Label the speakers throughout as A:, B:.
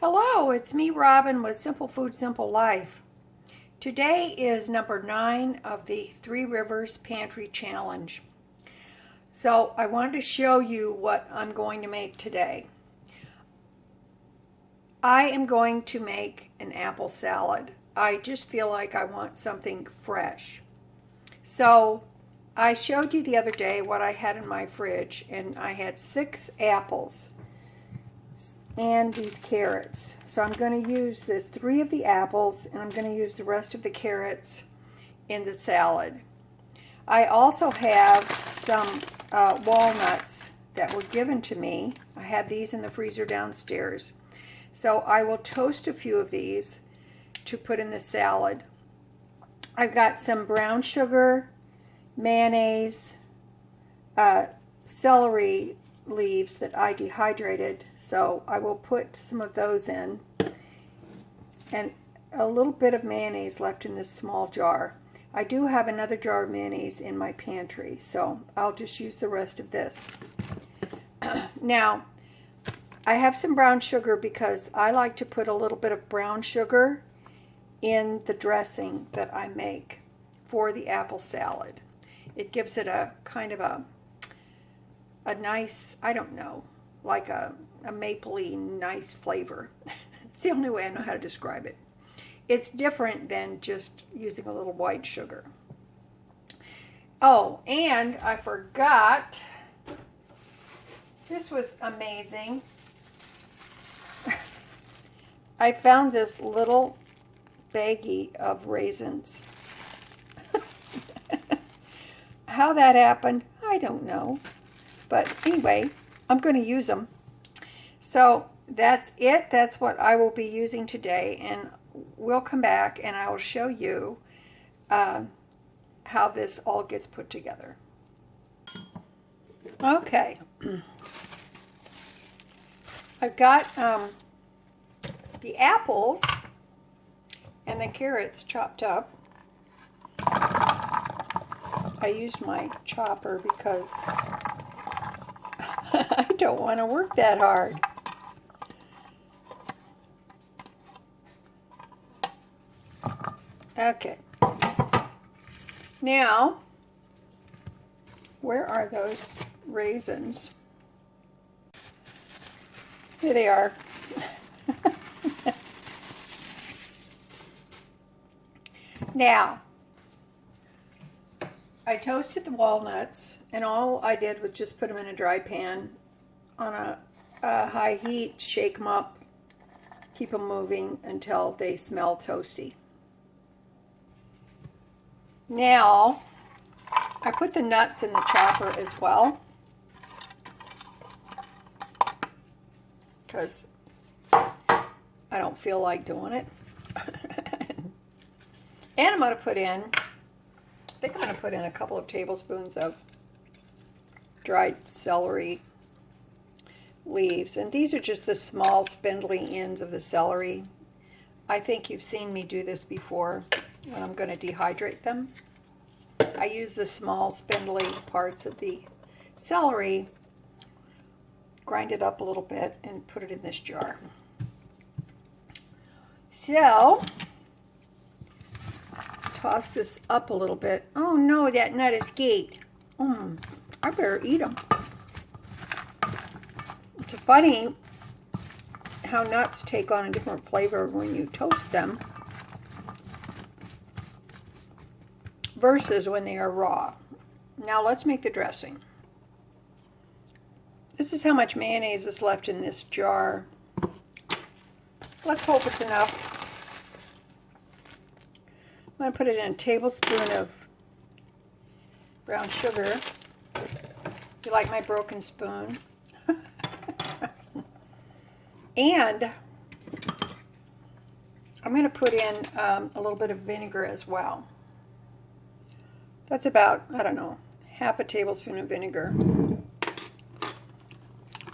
A: Hello, it's me, Robin, with Simple Food, Simple Life. Today is number 9 of the Three Rivers Pantry Challenge. So I wanted to show you what I'm going to make today. I am going to make an apple salad. I just feel like I want something fresh. So I showed you the other day what I had in my fridge, and I had 6 apples and these carrots. So I'm going to use the 3 of the apples, and I'm going to use the rest of the carrots in the salad. I also have some walnuts that were given to me. I had these in the freezer downstairs. So I will toast a few of these to put in the salad. I've got some brown sugar, mayonnaise, celery leaves that I dehydrated, so I will put some of those in, and a little bit of mayonnaise left in this small jar. I do have another jar of mayonnaise in my pantry, so I'll just use the rest of this. Now, I have some brown sugar because I like to put a little bit of brown sugar in the dressing that I make for the apple salad. It gives it a kind of a nice, I don't know, like a mapley nice flavor. It's the only way I know how to describe it. It's different than just using a little white sugar. Oh, and I forgot, this was amazing. I found this little baggie of raisins. How that happened, I don't know. But anyway, I'm going to use them. So that's it. That's what I will be using today. And we'll come back and I will show you how this all gets put together. Okay. I've got the apples and the carrots chopped up. I used my chopper because I don't want to work that hard. Okay. Now, where are those raisins? Here they are. Now, I toasted the walnuts, and all I did was just put them in a dry pan on a high heat, shake them up, keep them moving until they smell toasty. Now, I put the nuts in the chopper as well, because I don't feel like doing it. And I'm going to put in, I think I'm going to put in a couple of tablespoons of dried celery leaves. And these are just the small spindly ends of the celery. I think you've seen me do this before when I'm going to dehydrate them. I use the small spindly parts of the celery, grind it up a little bit, and put it in this jar. So, toss this up a little bit. Oh no, that nut escaped. I better eat them. It's funny how nuts take on a different flavor when you toast them versus when they are raw. Now let's make the dressing. This is how much mayonnaise is left in this jar. Let's hope it's enough. I'm going to put it in a tablespoon of brown sugar. If you like my broken spoon. And I'm going to put in a little bit of vinegar as well. That's about, I don't know, half a tablespoon of vinegar.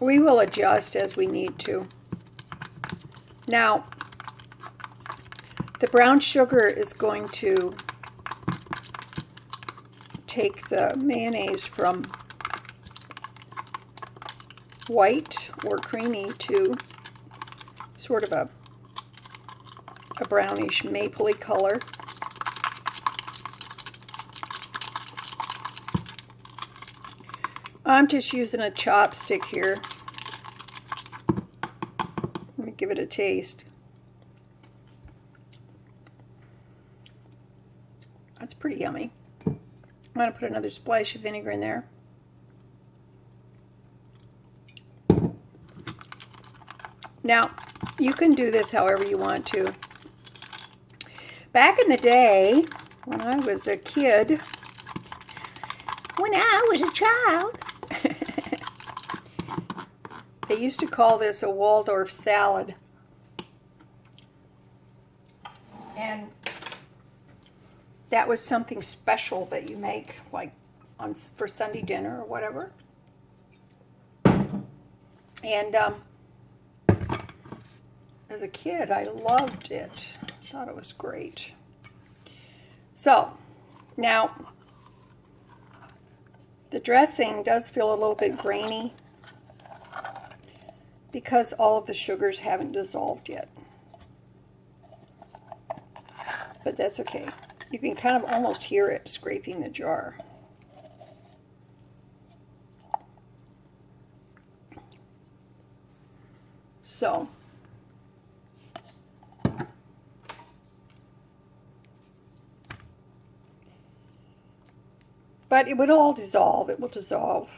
A: We will adjust as we need to. Now, the brown sugar is going to take the mayonnaise from white or creamy to sort of a brownish mapley color. I'm just using a chopstick here. Let me give it a taste. That's pretty yummy. I'm going to put another splash of vinegar in there. Now, you can do this however you want to. Back in the day, when I was a kid, when I was a child, they used to call this a Waldorf salad. And that was something special that you make, like for Sunday dinner or whatever. And as a kid, I loved it. I thought it was great. So, now, the dressing does feel a little bit grainy because all of the sugars haven't dissolved yet. But that's okay. You can kind of almost hear it scraping the jar. So, but it would all dissolve. It will dissolve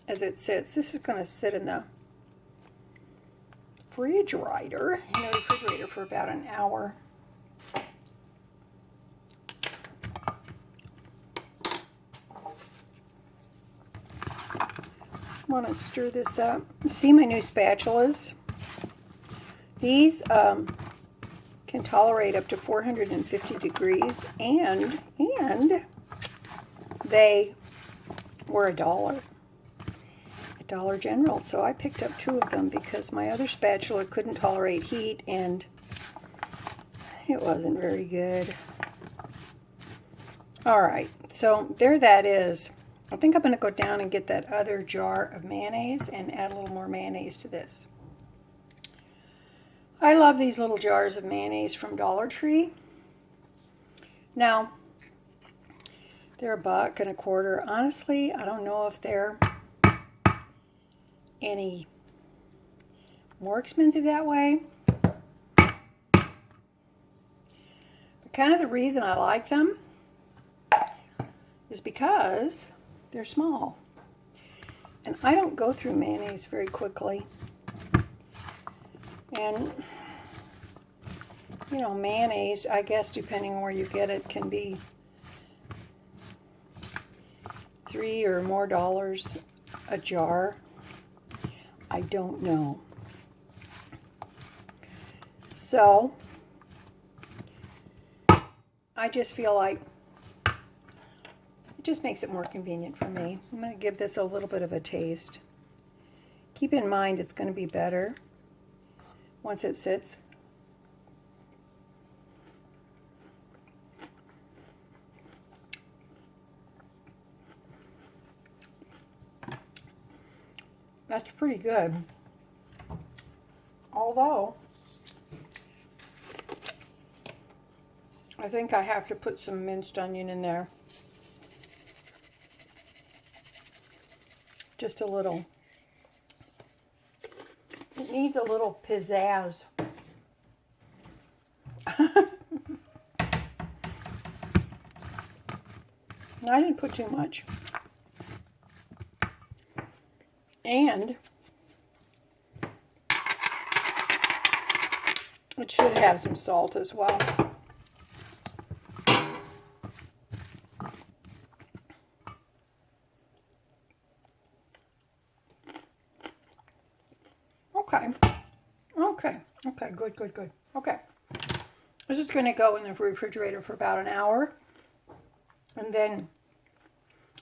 A: as it sits. This is going to sit in the refrigerator for about an hour. I want to stir this up. See my new spatulas? These can tolerate up to 450 degrees, and they were $1 at Dollar General. So I picked up 2 of them because my other spatula couldn't tolerate heat and it wasn't very good. All right, so there that is. I think I'm going to go down and get that other jar of mayonnaise and add a little more mayonnaise to this. I love these little jars of mayonnaise from Dollar Tree. Now, they're $1.25. Honestly, I don't know if they're any more expensive that way. But kind of the reason I like them is because they're small. And I don't go through mayonnaise very quickly. And, you know, mayonnaise, I guess, depending on where you get it, can be $3 or more a jar. I don't know. So, I just feel like it just makes it more convenient for me. I'm going to give this a little bit of a taste. Keep in mind it's going to be better once it sits. That's pretty good. Although, I think I have to put some minced onion in there. Just a little. It needs a little pizzazz. I didn't put too much. And it should have some salt as well. Okay, good. Okay. This is going to go in the refrigerator for about an hour. And then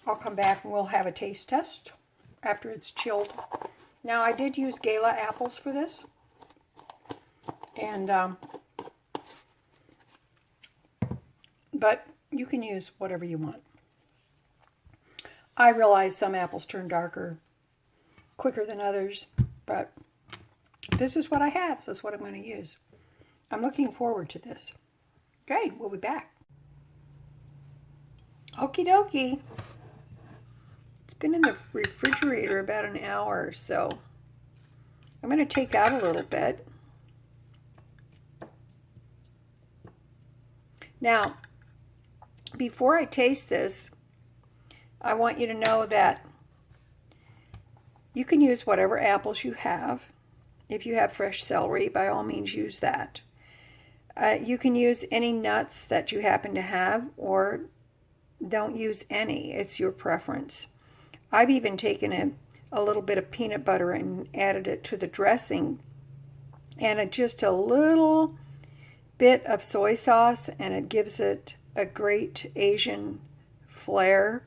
A: I'll come back and we'll have a taste test after it's chilled. Now, I did use Gala apples for this. And, but you can use whatever you want. I realize some apples turn darker quicker than others, but this is what I have. So this is what I'm going to use. I'm looking forward to this. Okay, we'll be back. Okie dokie. It's been in the refrigerator about an hour or so. I'm going to take out a little bit. Now, before I taste this, I want you to know that you can use whatever apples you have. If you have fresh celery, by all means use that. You can use any nuts that you happen to have, or don't use any. It's your preference. I've even taken a little bit of peanut butter and added it to the dressing, and just a little bit of soy sauce, and it gives it a great Asian flair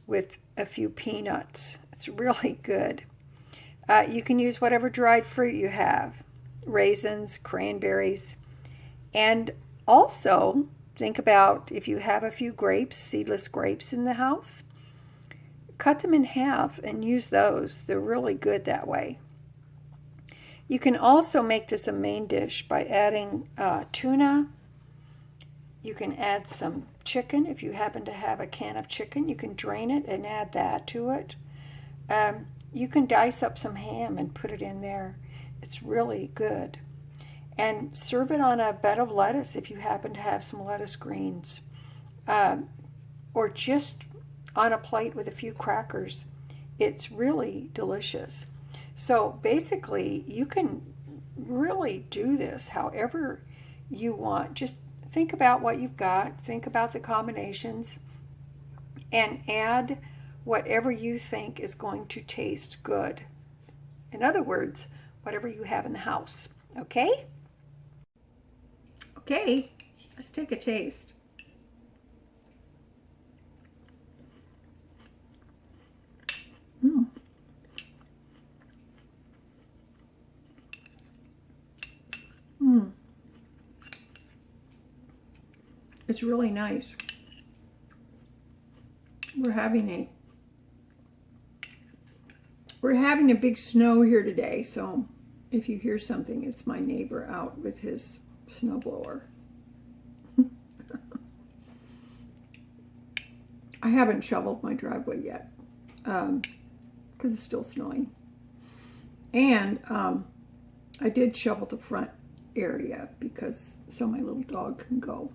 A: with a few peanuts. It's really good. You can use whatever dried fruit you have, raisins, cranberries, and also think about if you have a few grapes, seedless grapes in the house, cut them in half and use those. They're really good that way. You can also make this a main dish by adding tuna. You can add some chicken. If you happen to have a can of chicken, you can drain it and add that to it. You can dice up some ham and put it in there. It's really good. And serve it on a bed of lettuce if you happen to have some lettuce greens. Or just on a plate with a few crackers. It's really delicious. So basically, you can really do this however you want. Just think about what you've got. Think about the combinations. And add whatever you think is going to taste good. In other words, whatever you have in the house. Okay? Okay, let's take a taste. It's really nice. We're having a big snow here today, so if you hear something, it's my neighbor out with his snowblower. I haven't shoveled my driveway yet because it's still snowing. And I did shovel the front area because so my little dog can go.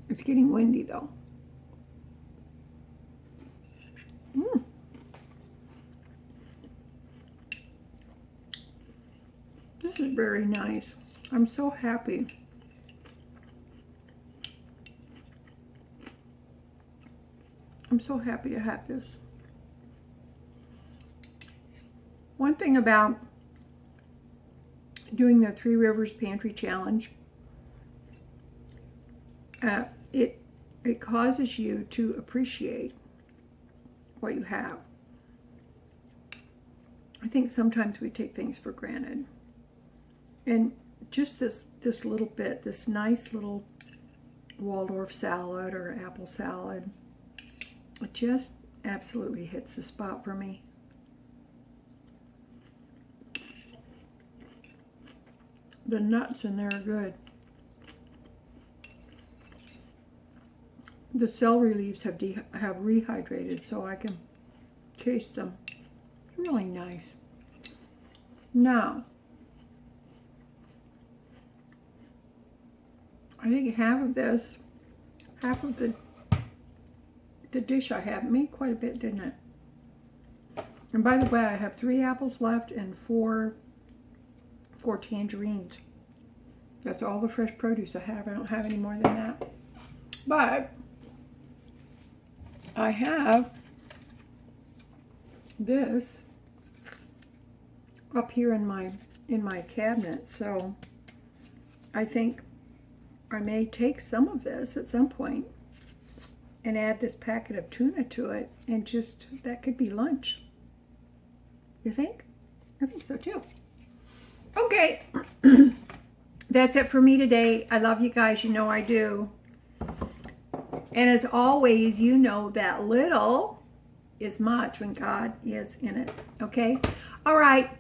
A: It's getting windy though. This is very nice. I'm so happy. I'm so happy to have this. One thing about doing the Three Rivers Pantry Challenge, it causes you to appreciate what you have. I think sometimes we take things for granted. And just this little bit, this nice little Waldorf salad or apple salad, it just absolutely hits the spot for me. The nuts in there are good. The celery leaves have rehydrated, so I can taste them. It's really nice. Now, I think half of the dish I have made quite a bit, didn't it? And by the way, I have 3 apples left and 4 tangerines. That's all the fresh produce I have. I don't have any more than that. But I have this up here in my cabinet, so I think I may take some of this at some point and add this packet of tuna to it, and just, that could be lunch. You think? I think so too. Okay, that's it for me today. I love you guys, you know I do. And as always, you know that little is much when God is in it, okay? All right,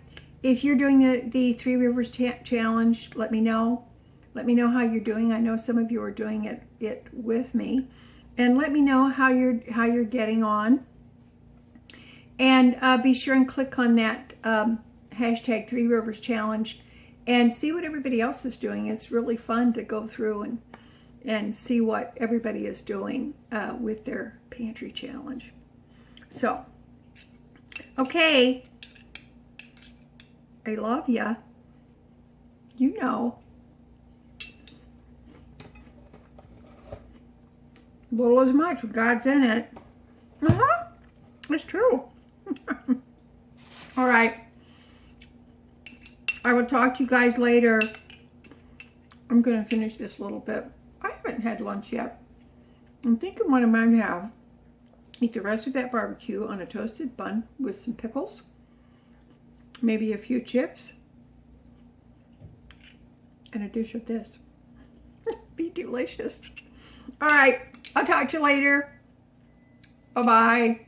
A: if you're doing the Three Rivers Challenge, let me know. Let me know how you're doing. I know some of you are doing it with me. And let me know how you're getting on. And be sure and click on that hashtag Three Rivers Challenge and see what everybody else is doing. It's really fun to go through and see what everybody is doing with their pantry challenge. So, okay. I love ya. You know. Little as much. God's in it. It's true. All right. I will talk to you guys later. I'm going to finish this a little bit. I haven't had lunch yet. I'm thinking what I might have. Eat the rest of that barbecue on a toasted bun with some pickles. Maybe a few chips. And a dish of this. Be delicious. All right. I'll talk to you later. Bye-bye.